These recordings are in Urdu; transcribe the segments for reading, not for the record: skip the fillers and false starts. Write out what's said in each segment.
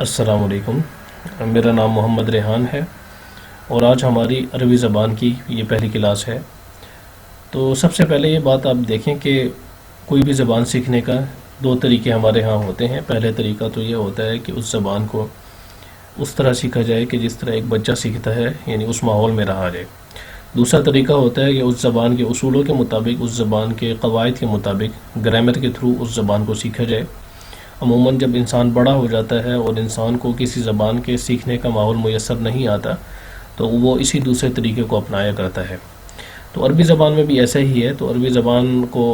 السلام علیکم، میرا نام محمد ریحان ہے اور آج ہماری عربی زبان کی یہ پہلی کلاس ہے۔ تو سب سے پہلے یہ بات آپ دیکھیں کہ کوئی بھی زبان سیکھنے کا دو طریقے ہمارے ہاں ہوتے ہیں۔ پہلے طریقہ تو یہ ہوتا ہے کہ اس زبان کو اس طرح سیکھا جائے کہ جس طرح ایک بچہ سیکھتا ہے، یعنی اس ماحول میں رہا جائے۔ دوسرا طریقہ ہوتا ہے کہ اس زبان کے اصولوں کے مطابق، اس زبان کے قواعد کے مطابق، گرامر کے تھرو اس زبان کو سیکھا جائے۔ عموماً جب انسان بڑا ہو جاتا ہے اور انسان کو کسی زبان کے سیکھنے کا ماحول میسر نہیں آتا تو وہ اسی دوسرے طریقے کو اپنایا کرتا ہے۔ تو عربی زبان میں بھی ایسا ہی ہے۔ تو عربی زبان کو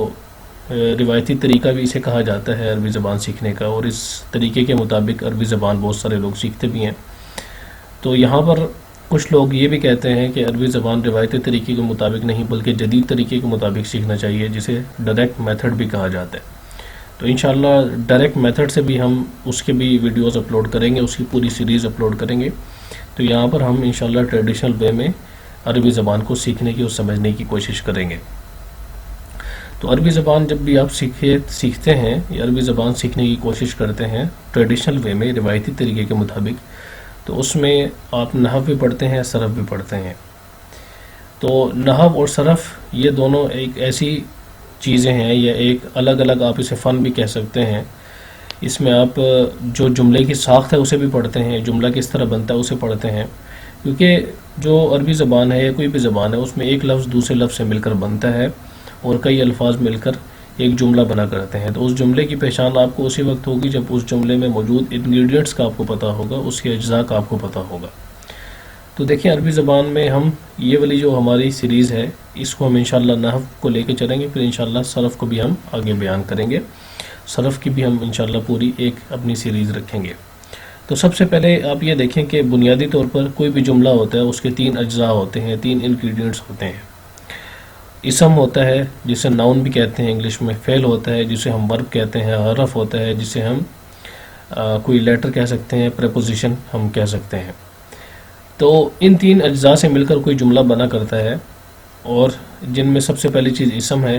روایتی طریقہ بھی اسے کہا جاتا ہے عربی زبان سیکھنے کا، اور اس طریقے کے مطابق عربی زبان بہت سارے لوگ سیکھتے بھی ہیں۔ تو یہاں پر کچھ لوگ یہ بھی کہتے ہیں کہ عربی زبان روایتی طریقے کے مطابق نہیں بلکہ جدید طریقے کے مطابق سیکھنا چاہیے، جسے ڈائریکٹ میتھڈ بھی کہا جاتا ہے۔ تو انشاءاللہ ڈائریکٹ میتھڈ سے بھی ہم اس کے بھی ویڈیوز اپلوڈ کریں گے، اس کی پوری سیریز اپلوڈ کریں گے۔ تو یہاں پر ہم انشاءاللہ ٹریڈیشنل وے میں عربی زبان کو سیکھنے کی اور سمجھنے کی کوشش کریں گے۔ تو عربی زبان جب بھی آپ سیکھتے ہیں یا عربی زبان سیکھنے کی کوشش کرتے ہیں ٹریڈیشنل وے میں، روایتی طریقے کے مطابق، تو اس میں آپ نحو بھی پڑھتے ہیں، صرف بھی پڑھتے ہیں۔ تو نحو اور صرف یہ دونوں ایک ایسی چیزیں ہیں، یا ایک الگ الگ آپ اسے فن بھی کہہ سکتے ہیں۔ اس میں آپ جو جملے کی ساخت ہے اسے بھی پڑھتے ہیں، جملہ کس طرح بنتا ہے اسے پڑھتے ہیں، کیونکہ جو عربی زبان ہے یا کوئی بھی زبان ہے اس میں ایک لفظ دوسرے لفظ سے مل کر بنتا ہے اور کئی الفاظ مل کر ایک جملہ بنا کرتے ہیں۔ تو اس جملے کی پہچان آپ کو اسی وقت ہوگی جب اس جملے میں موجود انگریڈینٹس کا آپ کو پتہ ہوگا، اس کے اجزاء کا آپ کو پتہ ہوگا۔ تو دیکھیں عربی زبان میں ہم یہ والی جو ہماری سیریز ہے اس کو ہم انشاءاللہ نحو کو لے کے چلیں گے، پھر انشاءاللہ صرف کو بھی ہم آگے بیان کریں گے۔ صرف کی بھی ہم انشاءاللہ پوری ایک اپنی سیریز رکھیں گے۔ تو سب سے پہلے آپ یہ دیکھیں کہ بنیادی طور پر کوئی بھی جملہ ہوتا ہے اس کے تین اجزاء ہوتے ہیں، تین انگریڈینٹس ہوتے ہیں۔ اسم ہوتا ہے جسے ناؤن بھی کہتے ہیں انگلش میں، فعل ہوتا ہے جسے ہم ورب کہتے ہیں، حرف ہوتا ہے جسے ہم کوئی لیٹر کہہ سکتے ہیں، پریپوزیشن ہم کہہ سکتے ہیں۔ تو ان تین اجزاء سے مل کر کوئی جملہ بنا کرتا ہے، اور جن میں سب سے پہلی چیز اسم ہے۔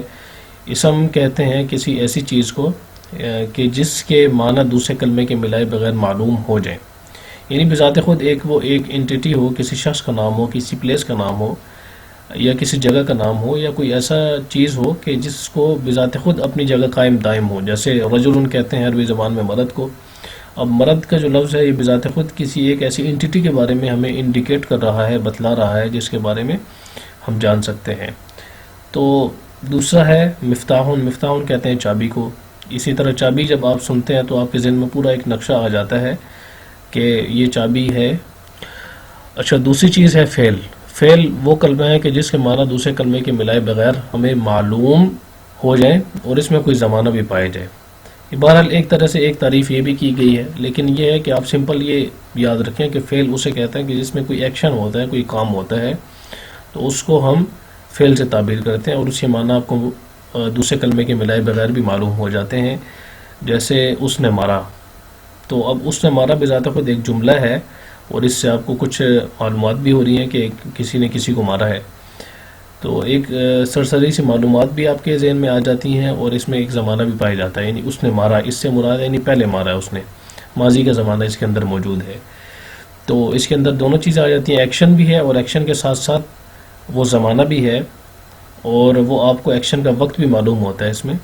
اسم کہتے ہیں کسی ایسی چیز کو کہ جس کے معنی دوسرے کلمے کے ملائے بغیر معلوم ہو جائیں، یعنی بذات خود وہ ایک انٹیٹی ہو، کسی شخص کا نام ہو، کسی پلیس کا نام ہو، یا کسی جگہ کا نام ہو، یا کوئی ایسا چیز ہو کہ جس کو بذات خود اپنی جگہ قائم دائم ہو۔ جیسے رجل کہتے ہیں عربی زبان میں مرد کو۔ اب مرد کا جو لفظ ہے یہ بذات خود کسی ایک ایسی انٹیٹی کے بارے میں ہمیں انڈیکیٹ کر رہا ہے، بتلا رہا ہے، جس کے بارے میں ہم جان سکتے ہیں۔ تو دوسرا ہے مفتاح۔ مفتاح کہتے ہیں چابی کو۔ اسی طرح چابی جب آپ سنتے ہیں تو آپ کے ذہن میں پورا ایک نقشہ آ جاتا ہے کہ یہ چابی ہے۔ اچھا، دوسری چیز ہے فعل۔ فعل وہ کلمہ ہے کہ جس کے معنی دوسرے کلمے کے ملائے بغیر ہمیں معلوم ہو جائیں اور اس میں کوئی زمانہ بھی پائے جائے۔ بہرحال ایک طرح سے ایک تعریف یہ بھی کی گئی ہے، لیکن یہ ہے کہ آپ سمپل یہ یاد رکھیں کہ فعل اسے کہتے ہیں کہ جس میں کوئی ایکشن ہوتا ہے، کوئی کام ہوتا ہے، تو اس کو ہم فعل سے تعبیر کرتے ہیں اور اس کے معنی آپ کو دوسرے کلمے کے ملائے بغیر بھی معلوم ہو جاتے ہیں۔ جیسے اس نے مارا، تو اب اس نے مارا بذات خود ایک جملہ ہے، اور اس سے آپ کو کچھ معلومات بھی ہو رہی ہیں کہ کسی نے کسی کو مارا ہے۔ تو ایک سرسری سی معلومات بھی آپ کے ذہن میں آ جاتی ہیں، اور اس میں ایک زمانہ بھی پایا جاتا ہے، یعنی اس نے مارا، اس سے مراد یعنی پہلے مارا ہے اس نے، ماضی کا زمانہ اس کے اندر موجود ہے۔ تو اس کے اندر دونوں چیزیں آ جاتی ہیں، ایکشن بھی ہے اور ایکشن کے ساتھ ساتھ وہ زمانہ بھی ہے، اور وہ آپ کو ایکشن کا وقت بھی معلوم ہوتا ہے اس میں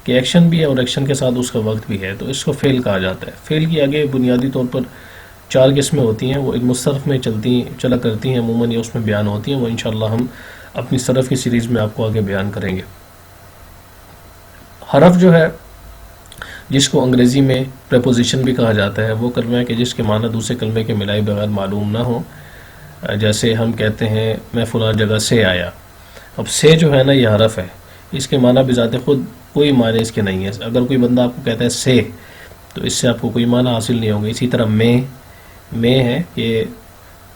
کہ ایکشن بھی ہے اور ایکشن کے ساتھ اس کا وقت بھی ہے۔ تو اس کو فعل کہا جاتا ہے۔ فعل کی آگے بنیادی طور پر چار قسمیں ہوتی ہیں، وہ ایک مصرف میں چلا کرتی ہیں، عموماً یہ اس میں بیان ہوتی ہیں، وہ انشاءاللہ ہم اپنی صرف کی سیریز میں آپ کو آگے بیان کریں گے۔ حرف جو ہے، جس کو انگریزی میں پریپوزیشن بھی کہا جاتا ہے، وہ کلمہ ہے کہ جس کے معنی دوسرے کلمے کے ملائے بغیر معلوم نہ ہو۔ جیسے ہم کہتے ہیں میں فلاں جگہ سے آیا۔ اب سے جو ہے نا یہ حرف ہے، اس کے معنی بذات خود کوئی معنی اس کے نہیں ہے۔ اگر کوئی بندہ آپ کو کہتا ہے سے، تو اس سے آپ کو کوئی معنی حاصل نہیں ہوگا۔ اسی طرح میں ہے، یہ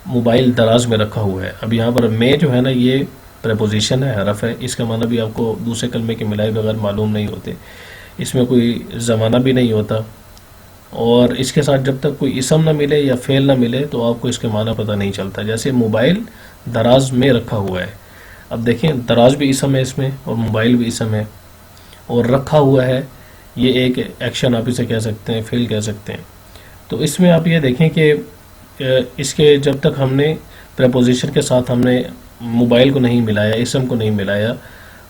موبائل دراز میں رکھا ہوا ہے۔ اب یہاں پر میں جو ہے نا یہ پریپوزیشن ہے، حرف ہے، اس کا معنی بھی آپ کو دوسرے کلمے کے ملائے بغیر معلوم نہیں ہوتے، اس میں کوئی زمانہ بھی نہیں ہوتا، اور اس کے ساتھ جب تک کوئی اسم نہ ملے یا فعل نہ ملے تو آپ کو اس کے معنی پتہ نہیں چلتا۔ جیسے موبائل دراز میں رکھا ہوا ہے، اب دیکھیں دراز بھی اسم ہے اس میں، اور موبائل بھی اسم ہے، اور رکھا ہوا ہے یہ ایک ایکشن آپ اسے کہہ سکتے ہیں، فعل کہہ سکتے ہیں۔ تو اس میں آپ یہ دیکھیں کہ اس کے جب تک ہم نے پریپوزیشن کے ساتھ ہم نے موبائل کو نہیں ملایا، اسم کو نہیں ملایا،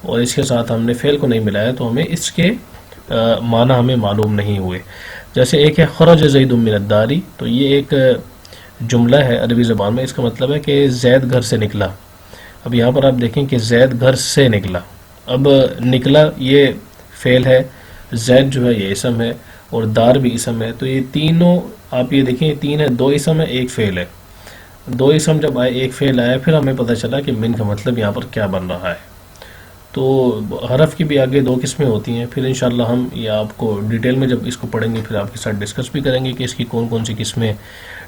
اور اس کے ساتھ ہم نے فعل کو نہیں ملایا، تو ہمیں اس کے معنی ہمیں معلوم نہیں ہوئے. جیسے ایک ہے خرج زید من الداری، تو یہ ایک جملہ ہے عربی زبان میں، اس کا مطلب ہے کہ زید گھر سے نکلا. اب یہاں پر آپ دیکھیں کہ زید گھر سے نکلا. اب نکلا یہ فعل ہے، زید جو ہے یہ اسم ہے، اور دار بھی اسم ہے. تو یہ تینوں آپ یہ دیکھیں، یہ تین ہے، دو اسم ہے ایک فعل ہے. دو اسم جب آئے ایک فعل آیا، پھر ہمیں پتہ چلا کہ من کا مطلب یہاں پر کیا بن رہا ہے. تو حرف کی بھی آگے دو قسمیں ہوتی ہیں، پھر انشاءاللہ ہم یہ آپ کو ڈیٹیل میں جب اس کو پڑھیں گے پھر آپ کے ساتھ ڈسکس بھی کریں گے کہ اس کی کون کون سی قسمیں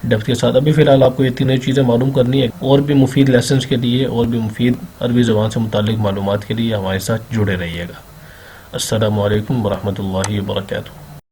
ڈیپتھ کے ساتھ. ابھی فی الحال آپ کو یہ تینوں چیزیں معلوم کرنی ہے. اور بھی مفید لیسنز کے لیے اور بھی مفید عربی زبان سے متعلق معلومات کے لیے ہمارے ساتھ جڑے رہیے گا. السلام علیکم ورحمۃ اللہ وبرکاتہ.